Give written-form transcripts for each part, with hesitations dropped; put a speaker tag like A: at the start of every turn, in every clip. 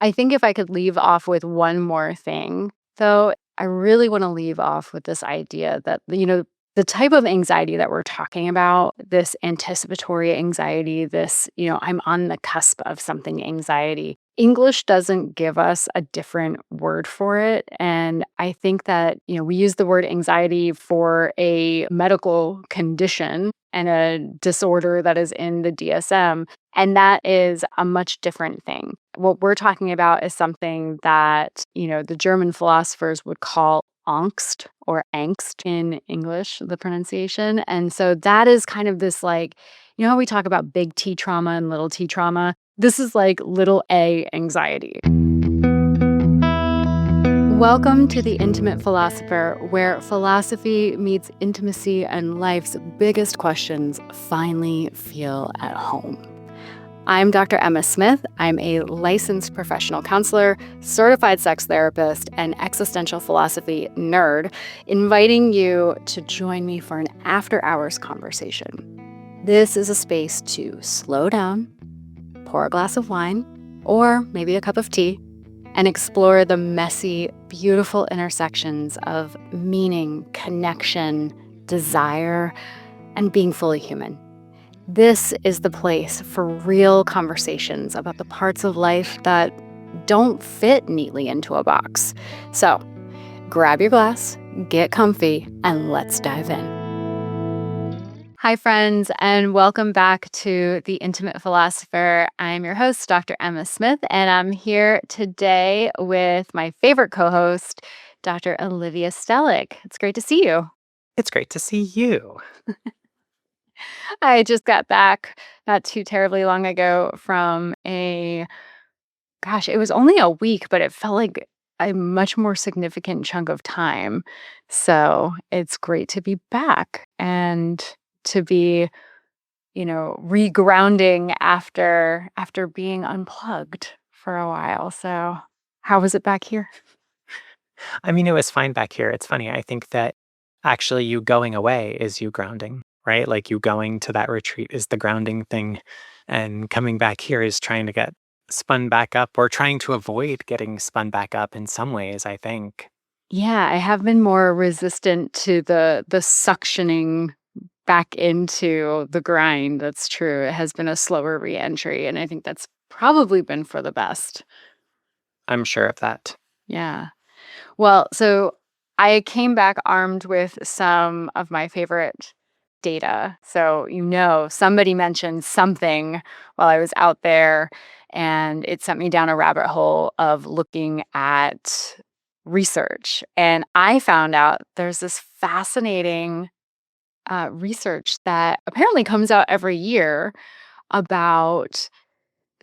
A: I think if I could leave off with one more thing, though, I really want to leave off with this idea that, the type of anxiety that we're talking about, this anticipatory anxiety, this, I'm on the cusp of something anxiety, English doesn't give us a different word for it. And I think that, we use the word anxiety for a medical condition and a disorder that is in the DSM. And that is a much different thing. What we're talking about is something that, the German philosophers would call angst or angst in English, the pronunciation. And so that is kind of this like, how we talk about big T trauma and little T trauma? This is like little a anxiety. Welcome to The Intimate Philosopher, where philosophy meets intimacy and life's biggest questions finally feel at home. I'm Dr. Emma Smith. I'm a licensed professional counselor, certified sex therapist, and existential philosophy nerd, inviting you to join me for an after-hours conversation. This is a space to slow down, pour a glass of wine, or maybe a cup of tea, and explore the messy, beautiful intersections of meaning, connection, desire, and being fully human. This is the place for real conversations about the parts of life that don't fit neatly into a box. So, grab your glass, get comfy, and let's dive in. Hi, friends, and welcome back to The Intimate Philosopher. I'm your host, Dr. Emma Smith, and I'm here today with my favorite co-host, Dr. Olivia Stellick. It's great to see you.
B: It's great to see you.
A: I just got back not too terribly long ago from it was only a week, but it felt like a much more significant chunk of time. So it's great to be back and to be, regrounding after being unplugged for a while. So how was it back here?
B: I mean, it was fine back here. It's funny. I think that actually you going away is you grounding, right? Like you going to that retreat is the grounding thing. And coming back here is trying to get spun back up or trying to avoid getting spun back up in some ways, I think.
A: Yeah, I have been more resistant to the suctioning back into the grind. That's true. It has been a slower reentry, and I think that's probably been for the best.
B: I'm sure of that.
A: Yeah. Well, so I came back armed with some of my favorite data. So, somebody mentioned something while I was out there, and it sent me down a rabbit hole of looking at research. And I found out there's this fascinating research that apparently comes out every year about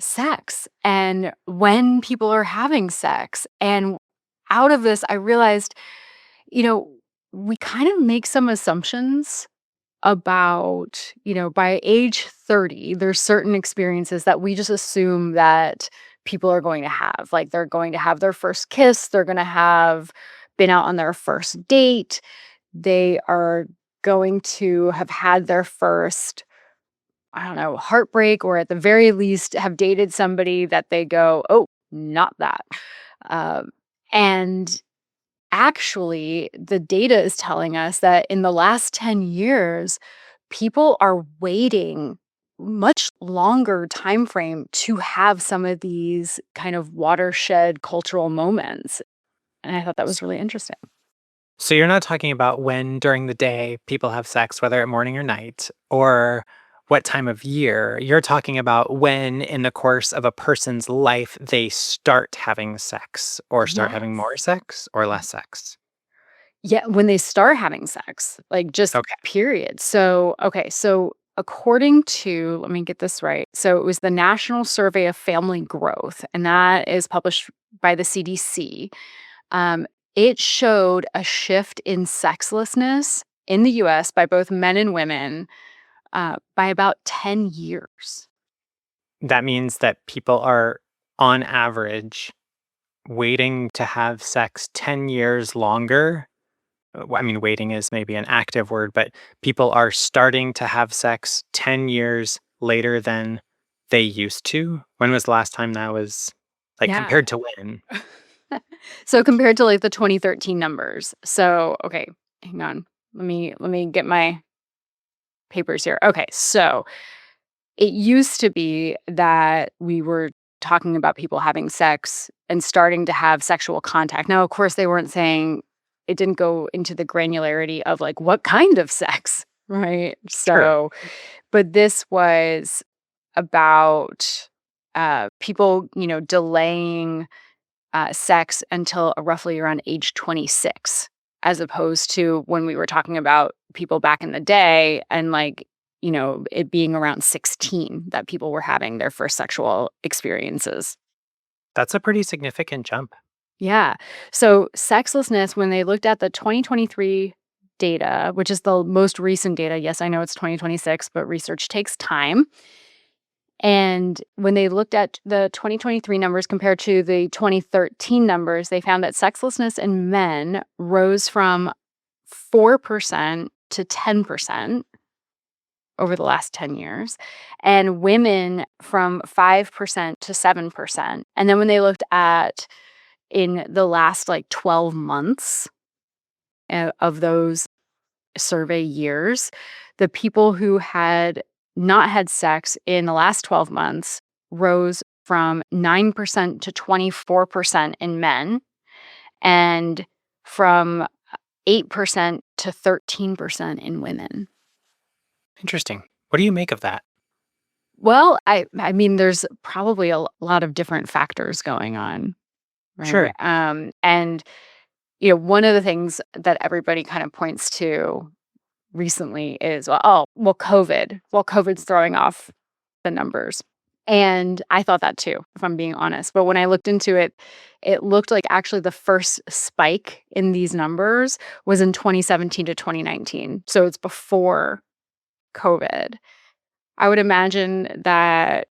A: sex and when people are having sex. And out of this, I realized, you know, we kind of make some assumptions about, by age 30, there's certain experiences that we just assume that people are going to have. Like they're going to have their first kiss, they're going to have been out on their first date, they are going to have had their first, I don't know, heartbreak, or at the very least have dated somebody that they go, oh, not that. Um, and actually, the data is telling us that in the last 10 years, people are waiting much longer time frame to have some of these kind of watershed cultural moments. And I thought that was really interesting.
B: So you're not talking about when during the day people have sex, whether at morning or night, or what time of year. You're talking about when in the course of a person's life they start having sex or start having
A: Yes.
B: more sex or less sex.
A: Yeah, when they start having sex, like just
B: Okay.
A: period. So, okay, so according to, let me get this right. So it was the National Survey of Family Growth, and that is published by the CDC. Um, it showed a shift in sexlessness in the US by both men and women by about 10 years.
B: That means that people are, on average, waiting to have sex 10 years longer. I mean, waiting is maybe an active word, but people are starting to have sex 10 years later than they used to. When was the last time that was? Like,
A: Yeah.
B: compared to when?
A: So compared to like the 2013 numbers. So, okay, hang on. Let me get my papers here. Okay. So, it used to be that we were talking about people having sex and starting to have sexual contact. Now, of course, they weren't saying it didn't go into the granularity of like what kind of sex, right?
B: Sure.
A: So, but this was about people, delaying sex until roughly around age 26, as opposed to when we were talking about people back in the day and like, it being around 16 that people were having their first sexual experiences.
B: That's a pretty significant jump.
A: Yeah. So, sexlessness, when they looked at the 2023 data, which is the most recent data, yes, I know it's 2026, but research takes time. And when they looked at the 2023 numbers compared to the 2013 numbers, they found that sexlessness in men rose from 4% to 10% over the last 10 years, and women from 5% to 7%. And then when they looked at in the last like 12 months of those survey years, the people who had not had sex in the last 12 months rose from 9% to 24% in men and from 8% to 13% in women.
B: Interesting. What do you make of that?
A: Well, I mean there's probably a lot of different factors going on, right?
B: Sure.
A: And one of the things that everybody kind of points to recently is, well, COVID. Well, COVID's throwing off the numbers. And I thought that too, if I'm being honest. But when I looked into it, it looked like actually the first spike in these numbers was in 2017 to 2019. So it's before COVID. I would imagine that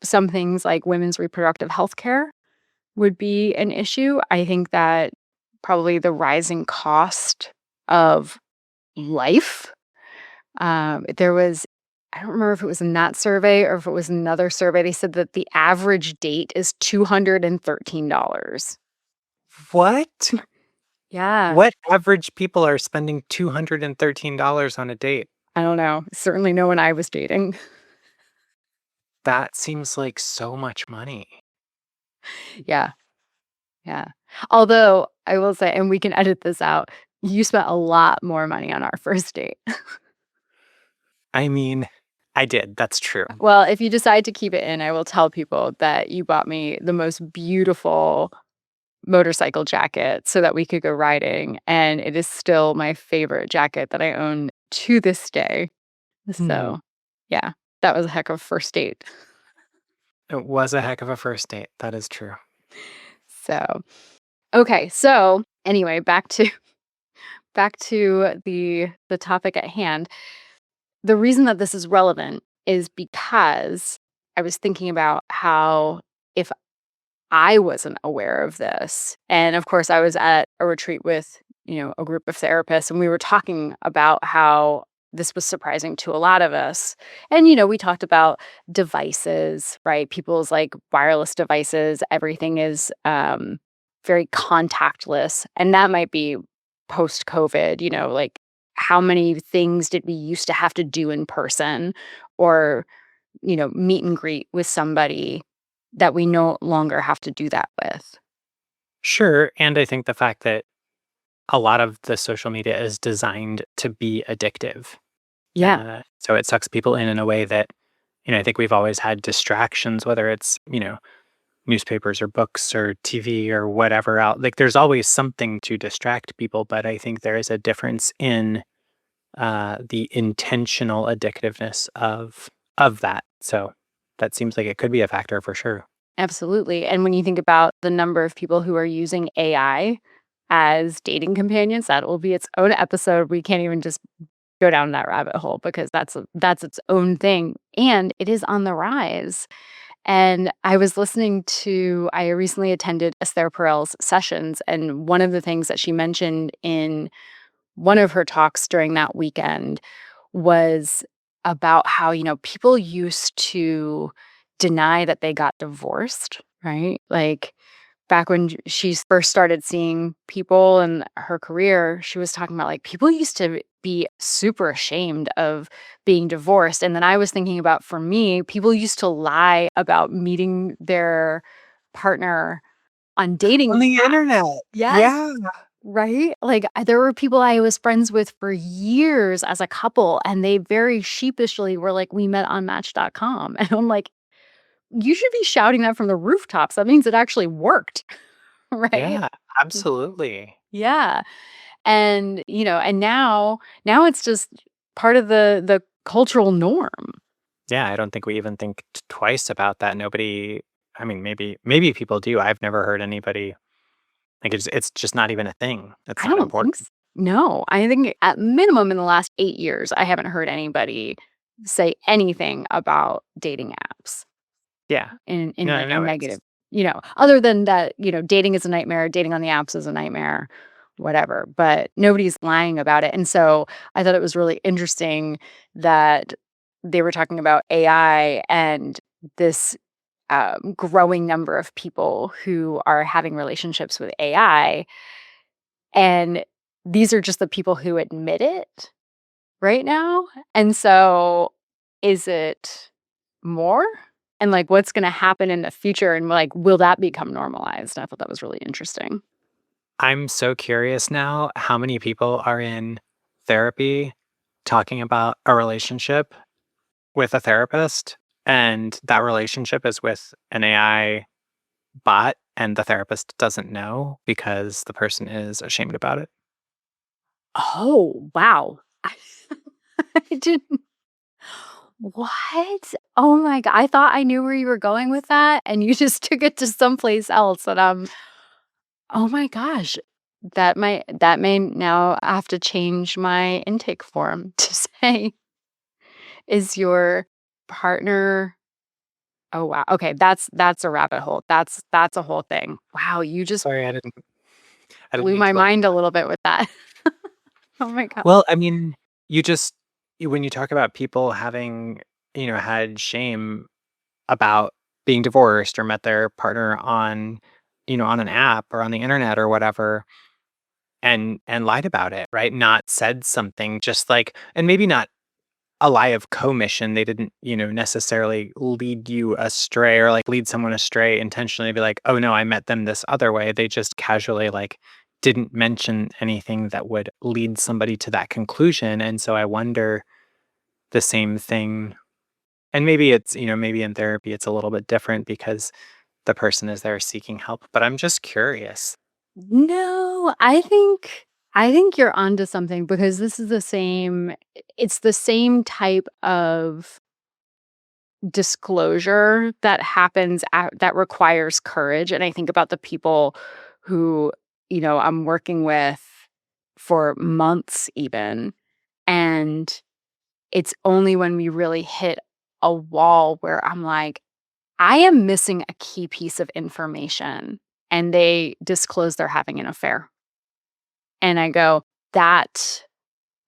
A: some things like women's reproductive health care would be an issue. I think that probably the rising cost of life. There was I don't remember if it was in that survey or if it was another survey. They said that the average date is $213.
B: What?
A: Yeah.
B: What average people are spending $213 on a date?
A: I don't know. Certainly no one I was dating.
B: That seems like so much money.
A: Yeah. Yeah. Although I will say, and we can edit this out, you spent a lot more money on our first date.
B: I mean, I did, that's true.
A: Well, if you decide to keep it in, I will tell people that you bought me the most beautiful motorcycle jacket so that we could go riding, and it is still my favorite jacket that I own to this day.
B: Hmm.
A: So, yeah, that was a heck of a first date.
B: It was a heck of a first date, that is true.
A: So, okay, so anyway, back to the topic at hand. The reason that this is relevant is because I was thinking about how if I wasn't aware of this. And of course, I was at a retreat with, a group of therapists, and we were talking about how this was surprising to a lot of us. And, we talked about devices, right? People's like wireless devices, everything is very contactless. And that might be post COVID, like how many things did we used to have to do in person or, meet and greet with somebody that we no longer have to do that with.
B: Sure, and I think the fact that a lot of the social media is designed to be addictive.
A: Yeah,
B: So it sucks people in a way that, I think we've always had distractions, whether it's, newspapers or books or TV or whatever out. Like there's always something to distract people, but I think there is a difference in the intentional addictiveness of that. So that seems like it could be a factor for sure.
A: absolutely. And when you think about the number of people who are using AI as dating companions, that will be its own episode. We can't even just go down that rabbit hole because that's its own thing, and it is on the rise. And I recently attended Esther Perel's sessions, and one of the things that she mentioned in one of her talks during that weekend was about how, people used to deny that they got divorced, right? Like back when she first started seeing people in her career, she was talking about like people used to be super ashamed of being divorced. And then I was thinking about for me, people used to lie about meeting their partner on dating
B: On the
A: apps.
B: internet.
A: Yes.
B: Yeah.
A: Right? Like, there were people I was friends with for years as a couple, and they very sheepishly were like, "We met on Match.com." And I'm like, "You should be shouting that from the rooftops. That means it actually worked." Right?
B: Yeah, absolutely.
A: Yeah. And, and now it's just part of the cultural norm.
B: Yeah, I don't think we even think twice about that. Nobody, I mean, maybe people do. I've never heard anybody like it's just not even a thing. It's
A: I
B: not
A: don't think
B: important.
A: s No, I think at minimum in the last 8 years, I haven't heard anybody say anything about dating apps.
B: Yeah.
A: In
B: No,
A: like a
B: no, it's
A: negative, other than that, dating is a nightmare, dating on the apps is a nightmare, whatever, but nobody's lying about it, and so I thought it was really interesting that they were talking about AI and this, growing number of people who are having relationships with AI, and these are just the people who admit it right now, and so is it more? And, like, what's gonna happen in the future, and, like, will that become normalized? I thought that was really interesting.
B: I'm so curious now how many people are in therapy talking about a relationship with a therapist, and that relationship is with an AI bot, and the therapist doesn't know because the person is ashamed about it.
A: Oh, wow. I didn't What? Oh my god, I thought I knew where you were going with that, and you just took it to someplace else, and oh my gosh. That may now have to change my intake form to say, "Is your partner." Oh, wow. Okay, that's a rabbit hole. That's a whole thing. Wow, you just
B: Sorry, I didn't
A: blew
B: mean
A: my
B: to let you
A: mind a little bit with that. Oh my god.
B: Well, I mean, you just when you talk about people having, had shame about being divorced or met their partner on, on an app or on the internet or whatever and lied about it, right? Not said something just like and maybe not a lie of commission. They didn't, necessarily lead you astray or like lead someone astray intentionally be like, "Oh no, I met them this other way." They just casually like didn't mention anything that would lead somebody to that conclusion. And so I wonder the same thing. And maybe it's, maybe in therapy it's a little bit different because the person is there seeking help, but I'm just curious.
A: No, I think you're onto something because this is the same it's the same type of disclosure that happens that requires courage, and I think about the people who, I'm working with for months even, and it's only when we really hit a wall where I'm like, "I am missing a key piece of information," and they disclose they're having an affair. And I go, "That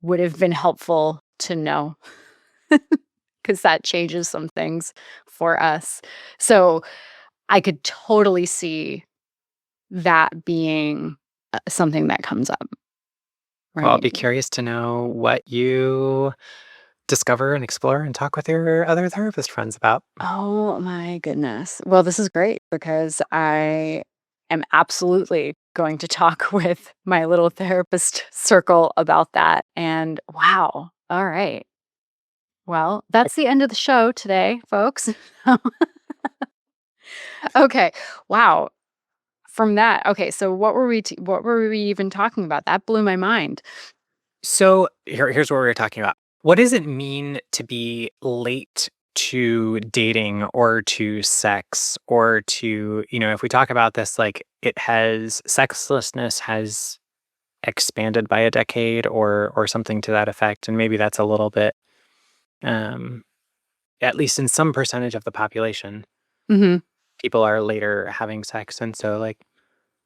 A: would have been helpful to know, because that changes some things for us." So, I could totally see that being, something that comes up,
B: Well, I'll
A: right?
B: be curious to know what you discover and explore and talk with your other therapist friends about.
A: Oh my goodness. Well, this is great because I am absolutely going to talk with my little therapist circle about that, and wow, alright. Well, that's the end of the show today, folks. Okay. Wow. From that, okay, so what were we even talking about? That blew my mind.
B: So here's what we were talking about. What does it mean to be late to dating or to sex or to, if we talk about this, like sexlessness has expanded by a decade or something to that effect. And maybe that's a little bit, um, at least in some percentage of the population,
A: Mhm.
B: people are later having sex. And so like,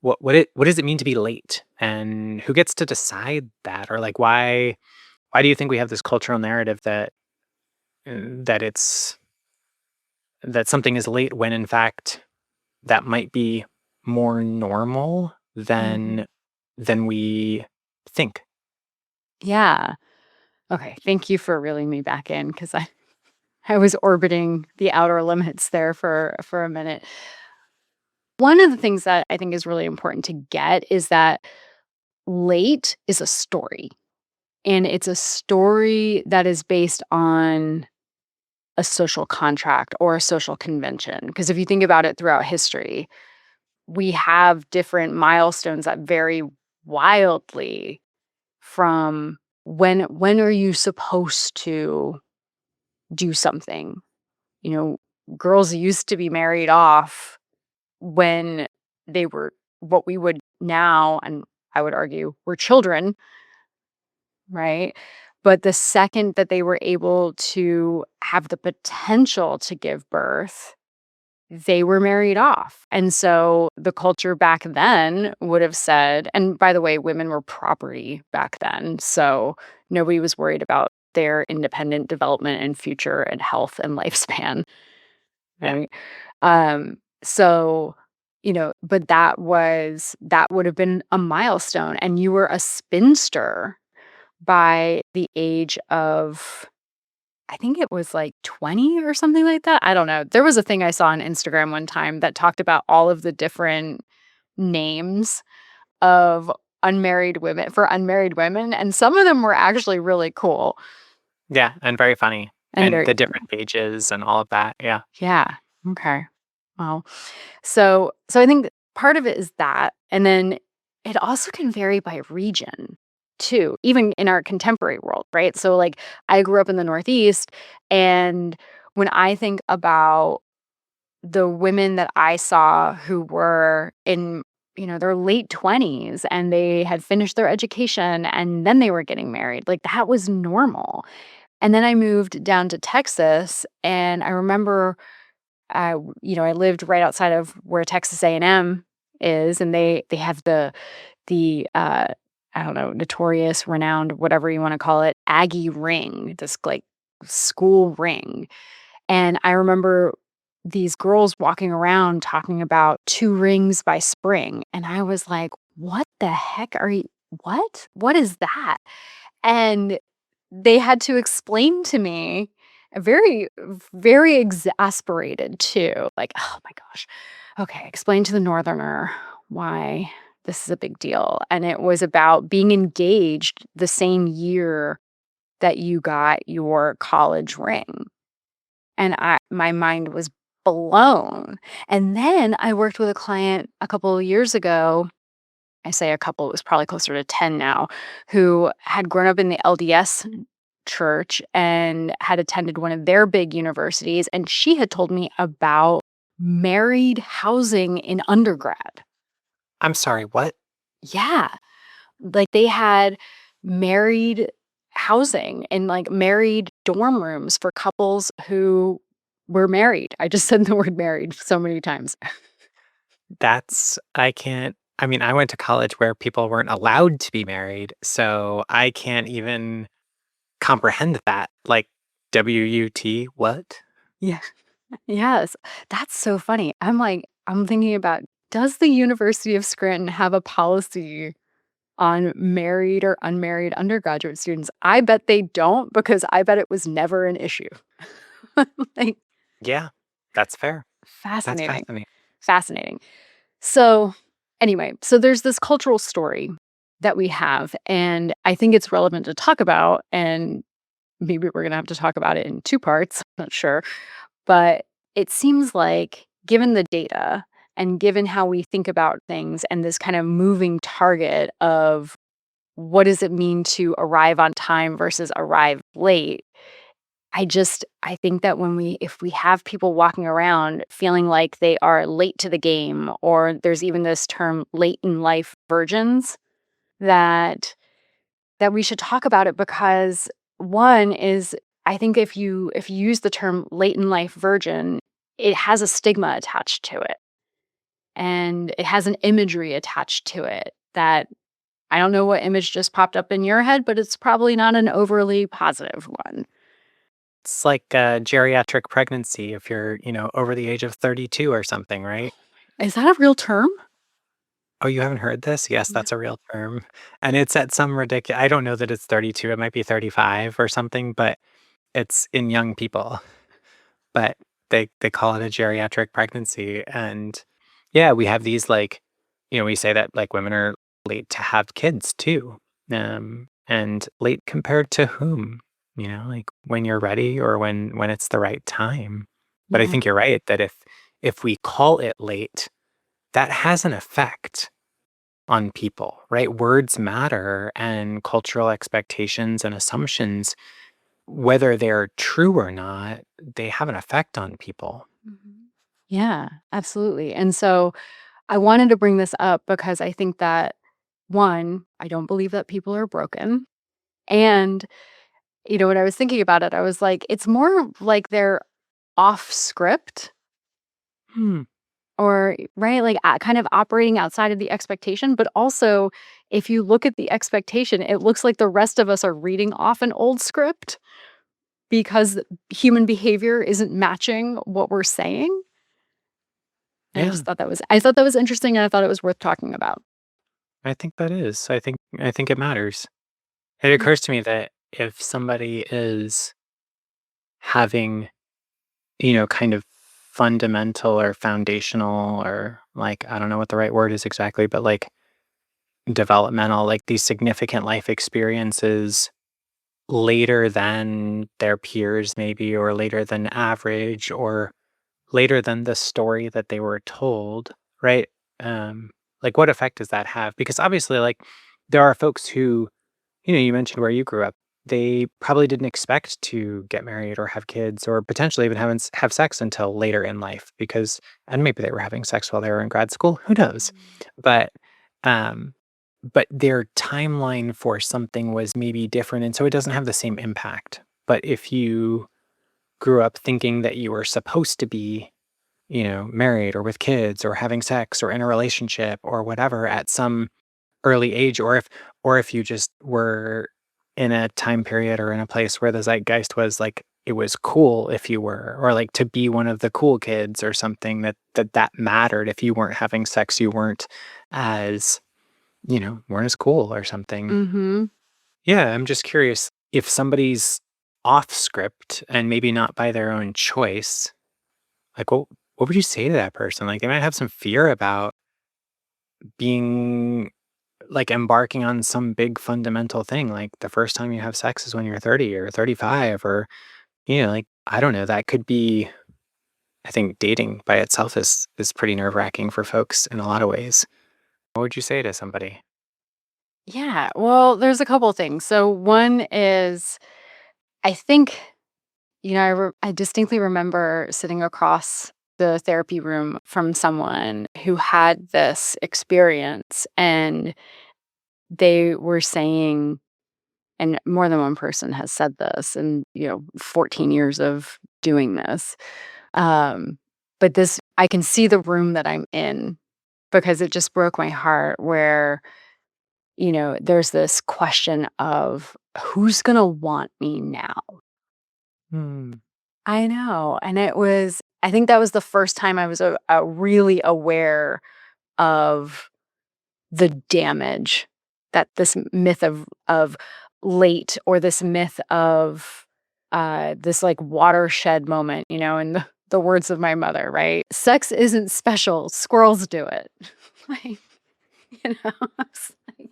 B: what does it mean to be late? And who gets to decide that? Or like why do you think we have this cultural narrative that it's that something is late when in fact that might be more normal
A: Mhm.
B: than we think.
A: Yeah. Okay, thank you for reeling me back in because I was orbiting the outer limits there for a minute. One of the things that I think is really important to get is that late is a story, and it's a story that is based on a social contract or a social convention. Because if you think about it throughout history, we have different milestones that vary wildly from when are you supposed to do something? You know, girls used to be married off when they were what we would now, and I would argue, were children, right? But the second that they were able to have the potential to give birth, they were married off. And so the culture back then would have said, and by the way, women were property back then. So nobody was worried about their independent development and future and health and lifespan,
B: Yeah.
A: right? So, but that would have been a milestone. And you were a spinster by the age of, I think it was like 20 or something like that. I don't know. There was a thing I saw on Instagram one time that talked about all of the different names of unmarried women, and some of them were actually really cool
B: Yeah, and very funny.
A: and
B: And
A: very
B: the different ages and all of that, yeah.
A: yeah. Okay. Well, so I think part of it is that, and then it also can vary by region too, even in our contemporary world, right? So like I grew up in the Northeast, and when I think about the women that I saw who were in, their late 20s and they had finished their education and then they were getting married, like that was normal. And then I moved down to Texas, and I remember I lived right outside of where Texas A&M is, and they have the I don't know, notorious, renowned, whatever you wanna call it, Aggie ring, this, like, school ring, and I remember these girls walking around talking about 2 rings by spring, and I was like, "What the heck are you what? What is that?" And they had to explain to me, very, very exasperated too, like, "Oh my gosh. Okay, explain to the northerner why this is a big deal." And it was about being engaged the same year that you got your college ring. And my mind was blown. And then I worked with a client a couple of years ago. I say a couple, it was probably closer to 10 now, who had grown up in the LDS church and had attended one of their big universities. And she had told me about married housing in undergrad.
B: I'm sorry, what?
A: Yeah. Like they had married housing and like married dorm rooms for couples who were married. I just said the word married so many times.
B: I can't I mean, I went to college where people weren't allowed to be married, so I can't even comprehend that. Like, WUT, what?
A: Yeah. Yes. That's so funny. I'm thinking about, does the University of Scranton have a policy on married or unmarried undergraduate students? I bet they don't, because I bet it was never an issue. Like,
B: Yeah, that's fair. That's
A: fascinating.
B: fascinating.
A: Fascinating. So, anyway, so there's this cultural story that we have, and I think it's relevant to talk about, and maybe we're going to have to talk about it in two parts, not sure. But it seems like, given the data and given how we think about things and this kind of moving target of what does it mean to arrive on time versus arrive late, I think that if we have people walking around feeling like they are late to the game, or there's even this term late in life virgins, that we should talk about it, because one is, I think if you use the term late in life virgin, it has a stigma attached to it, and it has an imagery attached to it that I don't know what image just popped up in your head, but it's probably not an overly positive one.
B: It's like a geriatric pregnancy if you're, over the age of 32 or something, right?
A: Is that a real term?
B: Oh, you haven't heard this? Yes,
A: No.
B: that's a real term, and it's at some ridiculous. I don't know that it's 32, it might be 35 or something, but it's in young people, but they call it a geriatric pregnancy, and, yeah, we have these, like we say that, like, women are late to have kids too, and late compared to whom? Like, when you're ready or when it's the right time, but I
A: Yeah.
B: think you're right that if we call it late, that has an effect on people, right? Words matter and cultural expectations and assumptions, whether they're true or not, they have an effect on people.
A: Mhm. Yeah, absolutely. And so I wanted to bring this up because I think that one, I don't believe that people are broken. And, when I was thinking about it, I was like, it's more like they're off script
B: Hmm.
A: or, right, like kind of operating outside of the expectation. But also, if you look at the expectation, it looks like the rest of us are reading off an old script because human behavior isn't matching what we're saying. And
B: Yeah,
A: I thought that was interesting, and I thought it was worth talking about.
B: I think that is. I think it matters. It
A: Yeah.
B: occurs to me that if somebody is having, kind of fundamental or foundational or like I don't know what the right word is exactly, but like developmental, like these significant life experiences later than their peers maybe or later than average or later than the story that they were told, right? um like what effect does that have? Because obviously, like, there are folks who, you mentioned where you grew up, they probably didn't expect to get married or have kids or potentially even have sex until later in life, because and maybe they were having sex while they were in grad school, who knows?
A: Mm.
B: But um but their timeline for something was maybe different, and so it doesn't have the same impact. But if you grew up thinking that you were supposed to be, married or with kids or having sex or in a relationship or whatever at some early age, or if you just were in a time period or in a place where the zeitgeist was like it was cool if you were, or like to be one of the cool kids or something, that mattered. If you weren't having sex, you weren't as weren't as cool or something.
A: Mhm.
B: Yeah, I'm just curious if somebody's off script and maybe not by their own choice, like what would you say to that person? Like they might have some fear about being like embarking on some big fundamental thing. Like the first time you have sex is when you're 30 or 35 or like I don't know, that could be. I think dating by itself is pretty nerve-wracking for folks in a lot of ways. What would you say to somebody?
A: Yeah, well, there's a couple things. So one is I think, I distinctly remember sitting across the therapy room from someone who had this experience, and they were saying, and more than one person has said this in, 14 years of doing this. Um, but this I can see the room that I'm in because it just broke my heart where, there's this question of who's going to want me now?
B: Hmm.
A: I know. And I think that was the first time I was really aware of the damage that this myth of late, or this myth of this like watershed moment, in the words of my mother, right? Sex isn't special, squirrels do it. Like, it's like,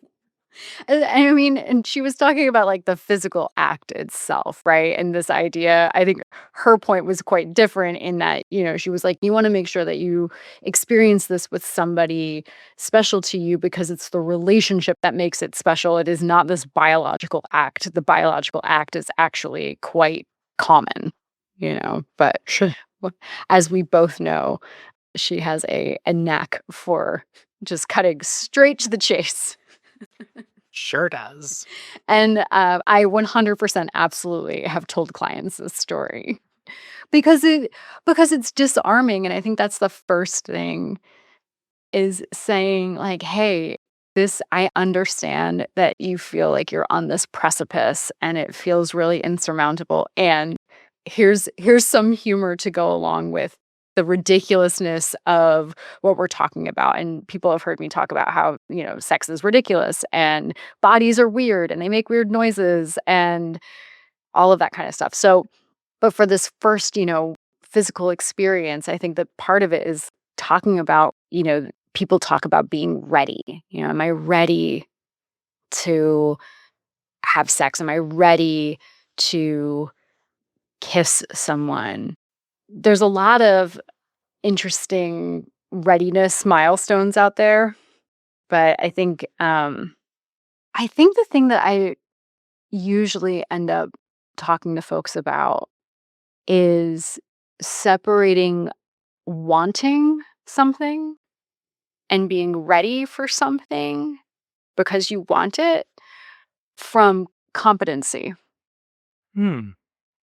A: I mean, and she was talking about, like, the physical act itself, right? And this idea, I think her point was quite different in that, she was like, "You wanna make sure that you experience this with somebody special to you because it's the relationship that makes it special. It is not this biological act. The biological act is actually quite common," But
B: Sure.
A: w as we both know, she has a knack for just cutting straight to the chase.
B: Sure does.
A: And, I 100% absolutely have told clients this story because it's disarming, and I think that's the first thing is saying like, "Hey, this I understand that you feel like you're on this precipice and it feels really insurmountable, and here's some humor to go along with the ridiculousness of what we're talking about. And people have heard me talk about how, sex is ridiculous and bodies are weird and they make weird noises and all of that kind of stuff. So, but for this first, physical experience, I think that part of it is talking about, people talk about being ready. Am I ready to have sex? Am I ready to kiss someone? There's a lot of interesting readiness milestones out there, but I think the thing that I usually end up talking to folks about is separating wanting something and being ready for something because you want it from competency.
B: Hmm.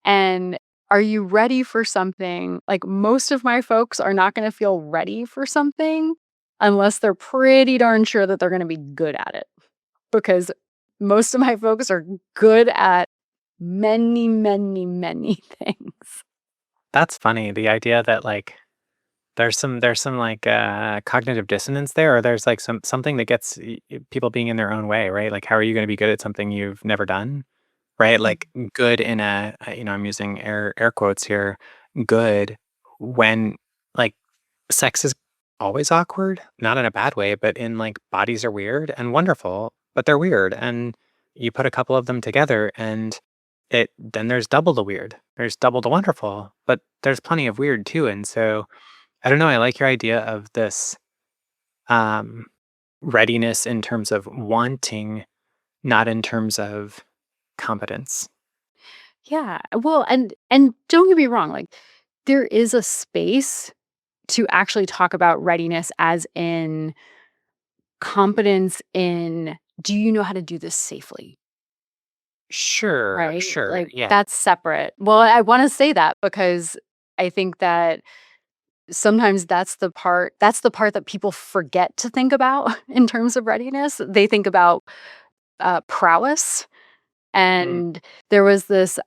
A: And are you ready for something? Like most of my folks are not going to feel ready for something unless they're pretty darn sure that they're going to be good at it. Because most of my folks are good at many, many, many things.
B: That's funny. The idea that like there's some like cognitive dissonance there, or there's like something that gets people being in their own way, right? Like, how are you going to be good at something you've never done, right?
A: Mm.
B: Like good in I'm using air quotes here, good when like sex is always awkward, not in a bad way, but in like bodies are weird and wonderful, but they're weird. And you put a couple of them together and then there's double the weird. There's double the wonderful, but there's plenty of weird too. And so I don't know, I like your idea of this um readiness in terms of wanting, not in terms of competence.
A: Yeah. Well, and don't get me wrong, like there is a space to actually talk about readiness as in competence in do you know how to do this safely?
B: Sure,
A: Right?
B: sure.
A: Like
B: Yeah.
A: that's separate. Well, I want to say that because I think that sometimes that's the part that people forget to think about in terms of readiness. They think about prowess.
B: Mm.
A: And there was this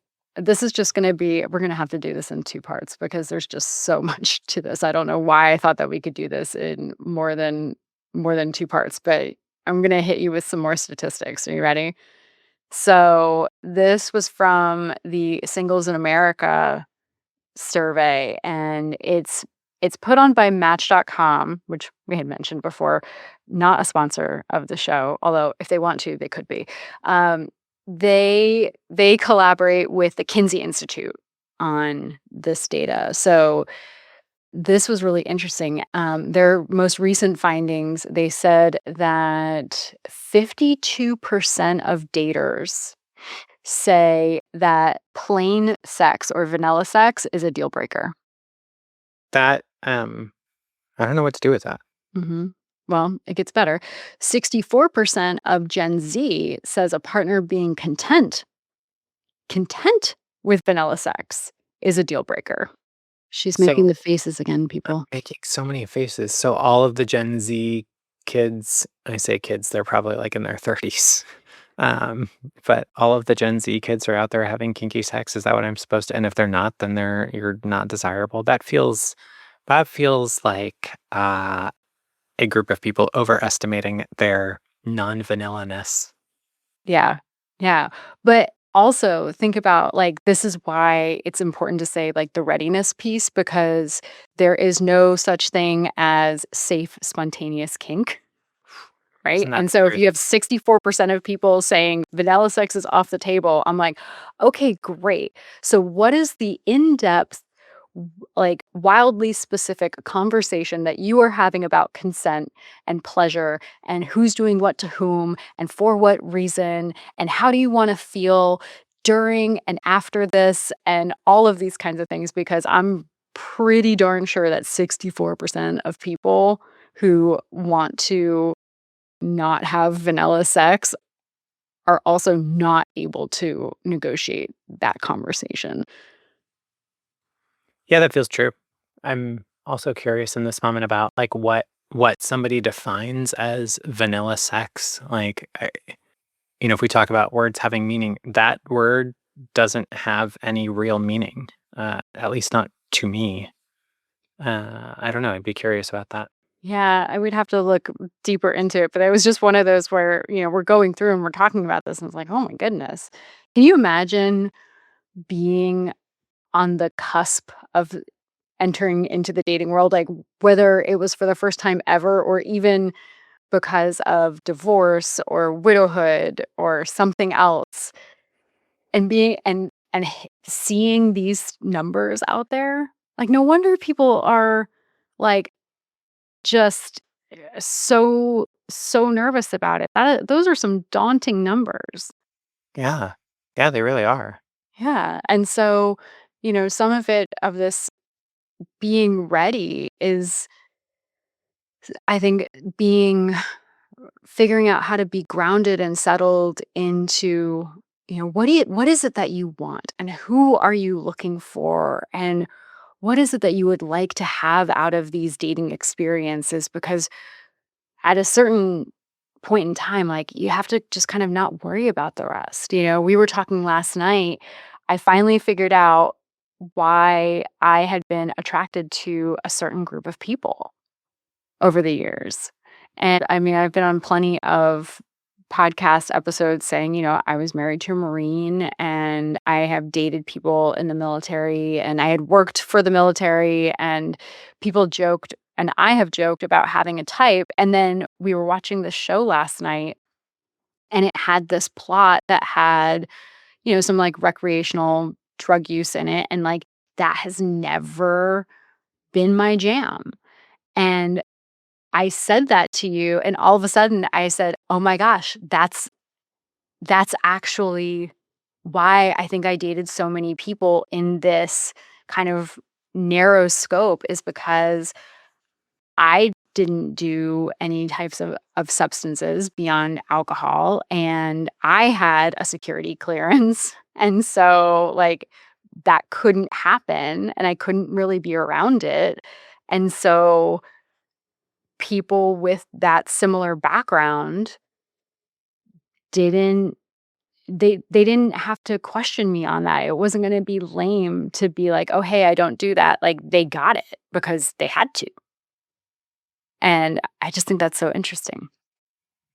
A: is just gonna be we're gonna have to do this in 2 parts because there's just so much to this. I don't know why I thought that we could do this in more than 2 parts, but I'm gonna hit you with some more statistics. Are you ready? So, this was from the Singles in America survey, and it's put on by Match.com, which we had mentioned before, not a sponsor of the show, although if they want to, they could be. Um, they collaborate with the Kinsey Institute on this data. So this was really interesting. Their most recent findings, they said that 52% of daters say that plain sex or vanilla sex is a deal breaker.
B: That I don't know what to do with that.
A: Mhm. Well, it gets better. 64% of Gen Z says a partner being content with vanilla sex is a deal breaker. She's making
B: So
A: the faces again, people.
B: making so many faces. So all of the Gen Z kids, I say kids, they're probably like in their 30s. Um, but all of the Gen Z kids are out there having kinky sex. Is that what I'm supposed to? And if they're not, then you're not desirable. That feels like a group of people overestimating their non-vanilla-ness.
A: Yeah. Yeah. But also think about like this is why it's important to say like the readiness piece because there is no such thing as safe spontaneous kink. Right?
B: Isn't that
A: And
B: the
A: so if
B: truth?
A: you have 64% of people saying vanilla sex is off the table, I'm like, okay, great. So what is the in-depth, like wildly specific conversation that you are having about consent and pleasure and who's doing what to whom and for what reason and how do you want to feel during and after this and all of these kinds of things because I'm pretty darn sure that 64% of people who want to not have vanilla sex are also not able to negotiate that conversation.
B: Yeah, that feels true. I'm also curious in this moment about like what somebody defines as vanilla sex. Like, if we talk about words having meaning, that word doesn't have any real meaning. At least not to me. I don't know. I'd be curious about that.
A: Yeah, I would have to look deeper into it, but it was just one of those where, we're going through and we're talking about this, and it's like, "Oh my goodness." Can you imagine being on the cusp of entering into the dating world, like, whether it was for the first time ever or even because of divorce or widowhood or something else, and being and seeing these numbers out there? Like, no wonder people are, like, just, so nervous about it. Those are some daunting numbers.
B: Yeah. Yeah, they really are.
A: Yeah, and so, some of this being ready is, I think, being figuring out how to be grounded and settled into, what is it that you want, and who are you looking for, and what is it that you would like to have out of these dating experiences? Because at a certain point in time, like, you have to just kind of not worry about the rest. We were talking last night. I finally figured out why I had been attracted to a certain group of people over the years. And I mean, I've been on plenty of podcast episodes saying, I was married to a Marine and I have dated people in the military and I had worked for the military, and people joked and I have joked about having a type. And then we were watching this show last night and it had this plot that had, some like recreational drug use in it. And like that has never been my jam. And I said that to you, and all of a sudden I said, "Oh my gosh, that's actually why I think I dated so many people in this kind of narrow scope, is because I didn't do any types of substances beyond alcohol, and I had a security clearance, and so, like, that couldn't happen, and I couldn't really be around it, and so people with that similar background didn't they didn't have to question me on that. It wasn't gonna be lame to be like, "Oh, hey, I don't do that." Like, they got it because they had to, and I just think that's so interesting.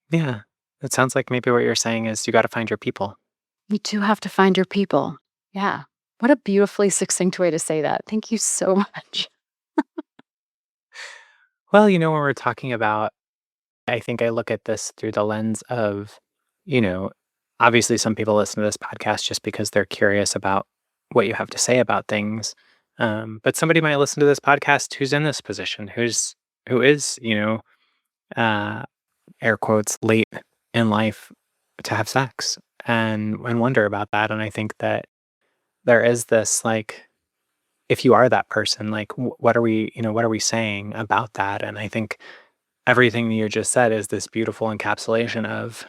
B: Yeah. It sounds like maybe what you're saying is you gotta find your people.
A: You do have to find your people. Yeah. What a beautifully succinct way to say that. Thank you so much.
B: Well, when we're talking about I think I look at this through the lens of, you know, obviously some people listen to this podcast just because they're curious about what you have to say about things. But somebody might listen to this podcast who's in this position, who is, uh, air quotes, late in life to have sex and wonder about that. And I think that there is this like, if you are that person, like, what are we saying about that? And I think everything that you just said is this beautiful encapsulation of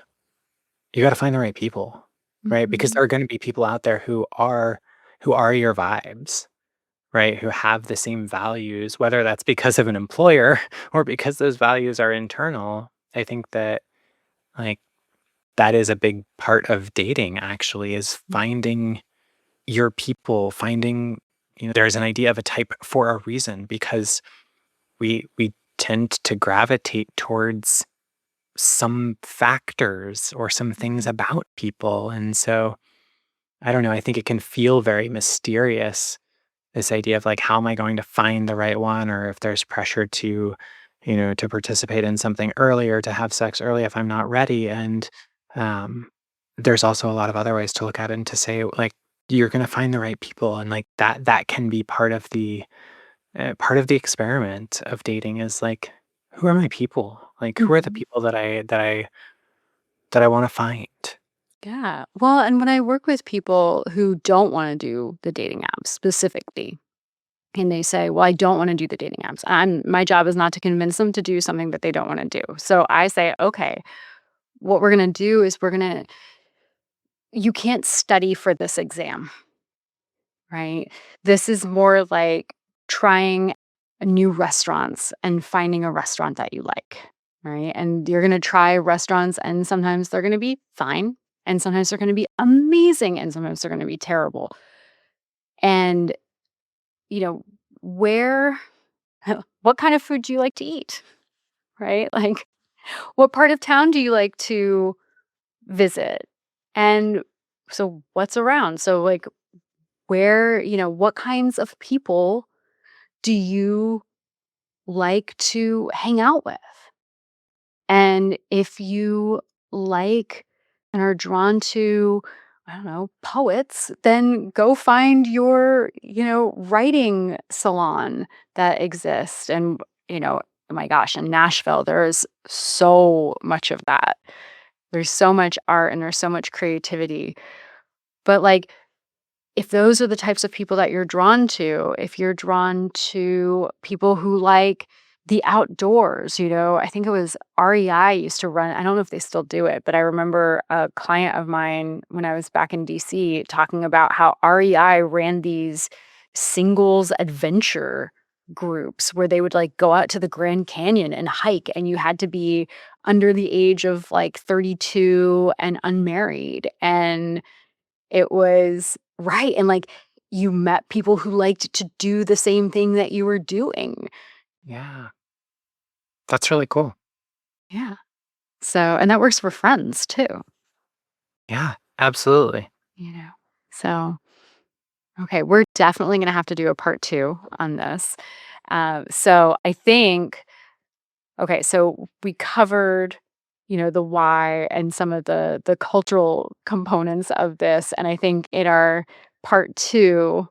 B: you got to find the right people, right? Because
A: Mhm.
B: there are going to be people out there who are your vibes, right? Who have the same values, whether that's because of an employer or because those values are internal. I think that like that is a big part of dating actually is finding your people, finding there's an idea of a type for a reason because we tend to gravitate towards some factors or some things
A: Mhm.
B: about people. And so I don't know, I think it can feel very mysterious, this idea of like, how am I going to find the right one? Or if there's pressure to participate in something early or to have sex early if I'm not ready. And um, there's also a lot of other ways to look at it and to say, like, you're going to find the right people. And like that can be part of the experiment of dating is like, who are my people? Like, who are the
A: Mhm.
B: people that I wanna find.
A: Yeah. Well, and when I work with people who don't wanna do the dating apps specifically, and they say, "Well, I don't wanna do the dating apps." My job is not to convince them to do something that they don't wanna do. So I say, "Okay, what we're gonna do is you can't study for this exam, right? This is more like trying new restaurants and finding a restaurant that you like, right? And you're gonna try restaurants, and sometimes they're gonna be fine, and sometimes they're gonna be amazing, and sometimes they're gonna be terrible. And, you know, where What kind of food do you like to eat? Right? Like, what part of town do you like to visit? And so what's around? So, like, what kinds of people do you like to hang out with? And if you like and are drawn to, I don't know, poets, then go find your, writing salon that exists. And, oh my gosh, in Nashville, there's so much of that. There's so much art and there's so much creativity. But like, if those are the types of people that you're drawn to, if you're drawn to people who like the outdoors, I think it was REI used to run, I don't know if they still do it, but I remember a client of mine when I was back in DC talking about how REI ran these singles adventure groups where they would like go out to the Grand Canyon and hike, and you had to be under the age of like 32 and unmarried. And it was right, and, like, you met people who liked to do the same thing that you were doing.
B: Yeah. That's really cool.
A: Yeah. So and that works for friends too,
B: Yeah, absolutely.
A: you know? So, okay, we're definitely gonna have to do a part 2 on this. So I think okay, so we covered, the why and some of the cultural components of this, and I think in our part 2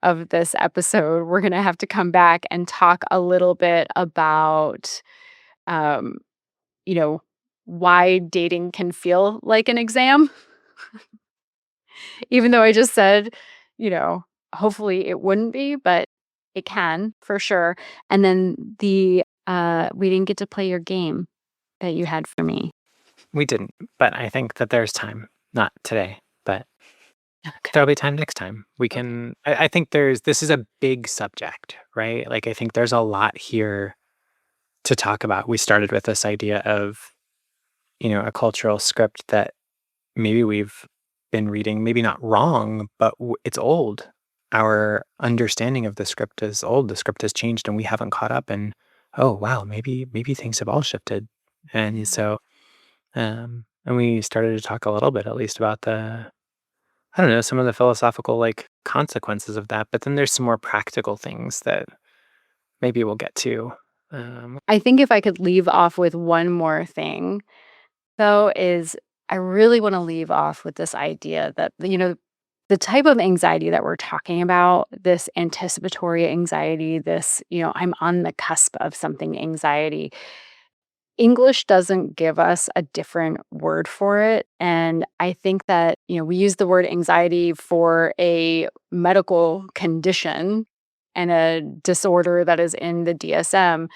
A: of this episode, we're gonna have to come back and talk a little bit about, um, you know, why dating can feel like an exam, even though I just said, hopefully it wouldn't be, but it can for sure. And then we didn't get to play your game that you had for me.
B: We didn't, but I think that there's time. Not today, but
A: Okay.
B: there'll be time next time. We
A: Okay.
B: can I think this is a big subject, right? Like, I think there's a lot here to talk about. We started with this idea of, a cultural script that maybe we've been reading, maybe not wrong, but it's old. Our understanding of the script is old. The script has changed and we haven't caught up, and oh wow, maybe things have all shifted. And
A: Yeah.
B: so and we started to talk a little bit at least about I don't know, some of the philosophical like consequences of that, but then there's some more practical things that maybe we'll get to. Um,
A: I think if I could leave off with one more thing, though, is I really want to leave off with this idea that, the type of anxiety that we're talking about, this anticipatory anxiety, this, I'm on the cusp of something anxiety, English doesn't give us a different word for it. And I think that, we use the word anxiety for a medical condition and a disorder that is in the DSM.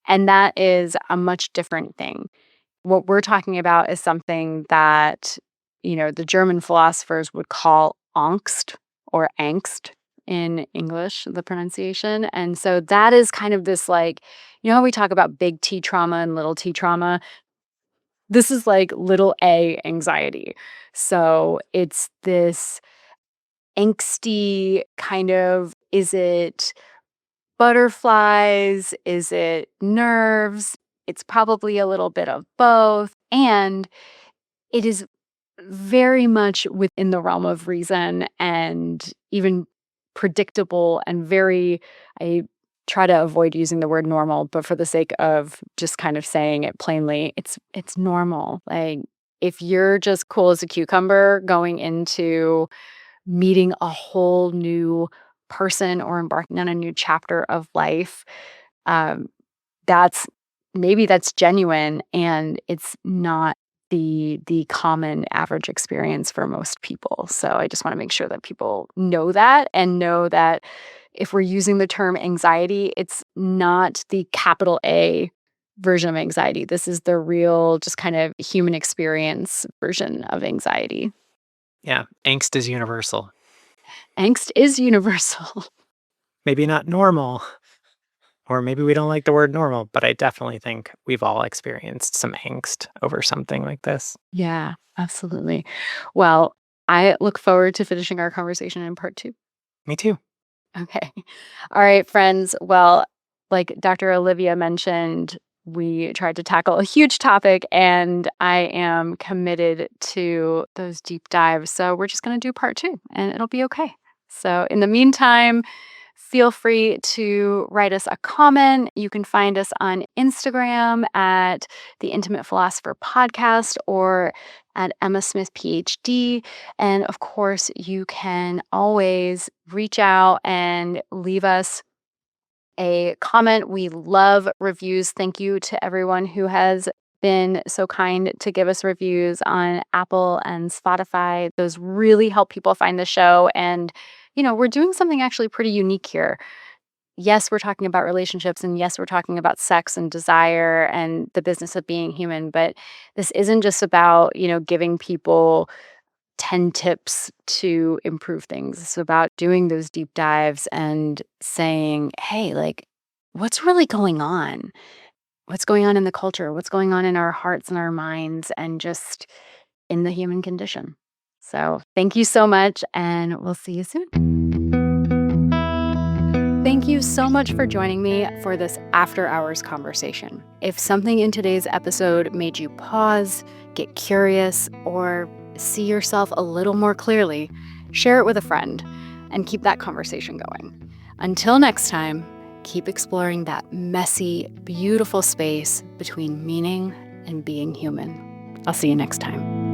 A: And that is a much different thing. What we're talking about is something that, the German philosophers would call Angst or Angst in English, the pronunciation. And so that is kind of this like, how we talk about big T trauma and little T trauma? This is like little a anxiety. So it's this angsty kind of, is it butterflies? Is it nerves? It's probably a little bit of both. And it is very much within the realm of reason and even predictable and very, I try to avoid using the word normal, but for the sake of just kind of saying it plainly, it's normal. Like if you're just cool as a cucumber going into meeting a whole new person or embarking on a new chapter of life, um, that's maybe that's genuine and it's not the common average experience for most people. So I just want to make sure that people know that and know that if we're using the term anxiety, it's not the capital A version of anxiety. This is the real, just kind of human experience version of anxiety.
B: yeah, angst is universal.
A: Angst is universal.
B: Maybe not normal, or maybe we don't like the word normal, but I definitely think we've all experienced some angst over something like this.
A: Yeah, absolutely. Well, I look forward to finishing our conversation in part 2.
B: Me too.
A: Okay. All right, friends. Well, like Dr. Olivia mentioned, we tried to tackle a huge topic, and I am committed to those deep dives. So we're just going to do part two, and it'll be okay. So, in the meantime, feel free to write us a comment. You can find us on Instagram at the Intimate Philosopher Podcast or at Emma Smith, PhD. And of course, you can always reach out and leave us a comment. We love reviews. Thank you to everyone who has been so kind to give us reviews on Apple and Spotify. Those really help people find the show. And, we're doing something actually pretty unique here. Yes, we're talking about relationships, and yes, we're talking about sex and desire and the business of being human, but this isn't just about, giving people 10 tips to improve things. It's about doing those deep dives and saying, hey, like, what's really going on? What's going on in the culture? What's going on in our hearts and our minds and just in the human condition? So, thank you so much, and we'll see you soon. Thank you so much for joining me for this after hours conversation. If something in today's episode made you pause, get curious, or see yourself a little more clearly, share it with a friend and keep that conversation going. Until next time, keep exploring that messy, beautiful space between meaning and being human. I'll see you next time.